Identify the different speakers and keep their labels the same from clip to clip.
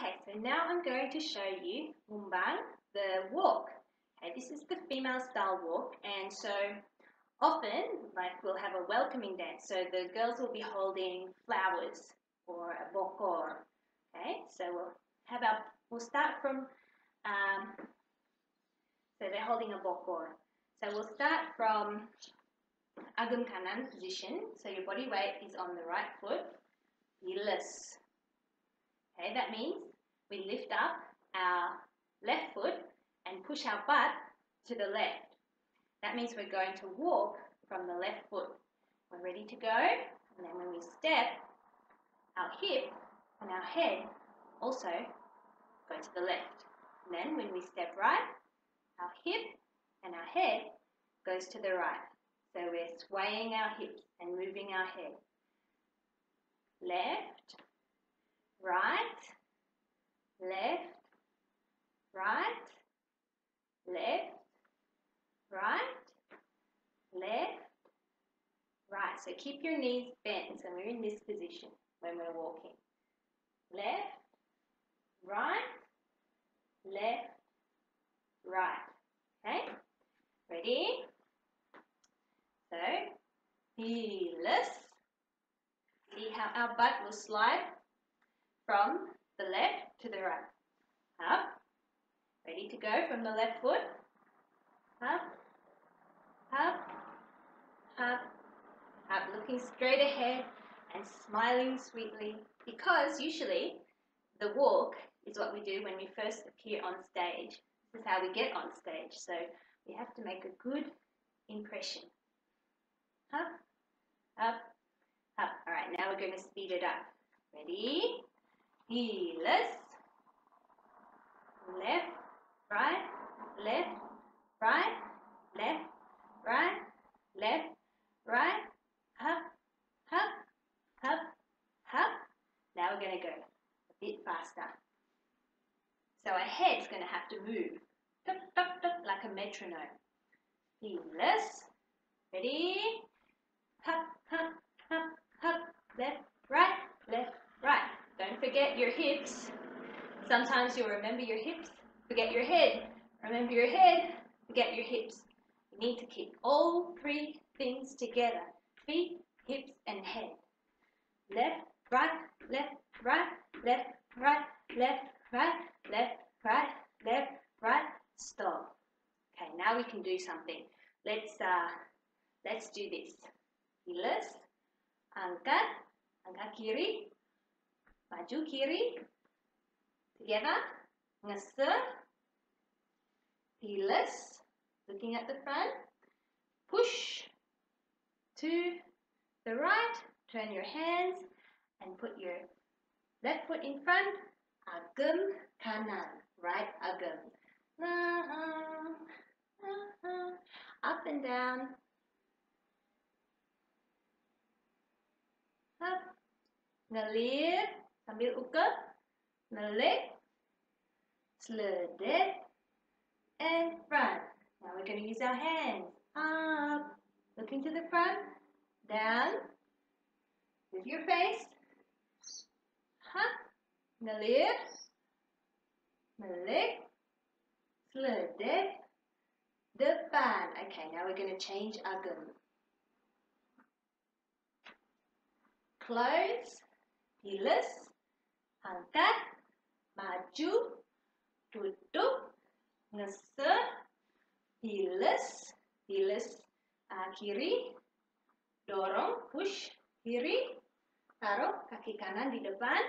Speaker 1: Okay, so now I'm going to show you ngumbang, the walk. Okay, this is the female style walk, and so often, we'll have a welcoming dance. So the girls will be holding flowers or a bokor. Okay, so we'll start from, so they're holding a bokor. So we'll start from agem kanan position. So your body weight is on the right foot. Bilas. Okay, that means we lift up our left foot and push our butt to the left. That means we're going to walk from the left foot. We're ready to go, and then when we step, our hip and our head also go to the left. And then when we step right, our hip and our head goes to the right. So we're swaying our hips and moving our head. Left, right, left, right, left, right, left, right. So keep your knees bent. So we're in this position when we're walking. Left, right, left, right. Okay? Ready? So, bilas. See how our butt will slide from the left to the right. Up. Ready to go from the left foot. Up, up, up, up. Looking straight ahead and smiling sweetly. Because usually the walk is what we do when we first appear on stage. This is how we get on stage. So we have to make a good impression. Up, up, up. All right, now we're going to speed it up. Ready? Bilas. Left, right, left, right, left, right, left, right, up, up, up, up. Now we're going to go a bit faster. So our head's going to have to move, tup, tup, tup, like a metronome. Bilas. Ready? Hop, hop, hop, hop. Left, right, left, right. Don't forget your hips. Sometimes you'll remember your hips, forget your head. Remember your head, forget your hips. You need to keep all three things together. Feet, hips, and head. Left, right, left, right, left, right, left, right, left, right, left, right, stop. Okay, now we can do something. Let's do this. Bilas, angkat kiri, maju kiri, together, ngeser, bilas, looking at the front, push to the right, turn your hands and put your left foot in front, agem kanan, right agem. Up and down, up, ngelir, sambil ukep, ngelik, seledek, and front. Now we're going to use our hands. Up, looking to the front, down, with your face, up, ngelir, melik, seledek, depan. Okay, now we're going to change agem. Close, bilas, angkat, maju, tutup, ngeser, bilas, kiri, dorong, push, kiri, taruh kaki kanan di depan,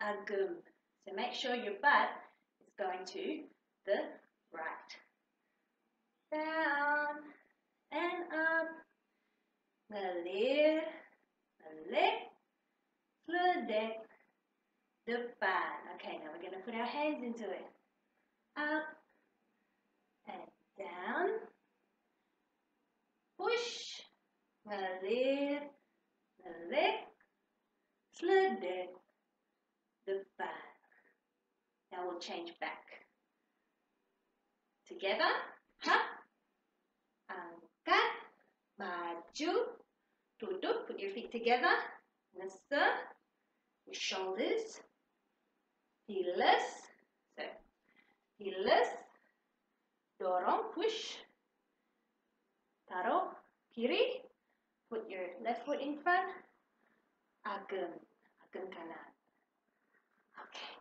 Speaker 1: agem. So make sure your butt is going to the right. Down and up, ngelir, melik, seledek, depan. Okay, now we're going to put our hands into it. Up and down. Push, ngelir, melik, seledek, depan. Now we'll change back. Together. Hop, angkat, maju, tutup. Put your feet together. Ngeser, your shoulders. Tiles, tiles, dorong, push, taruh kiri, put your left foot in front, agem kanan. Okay.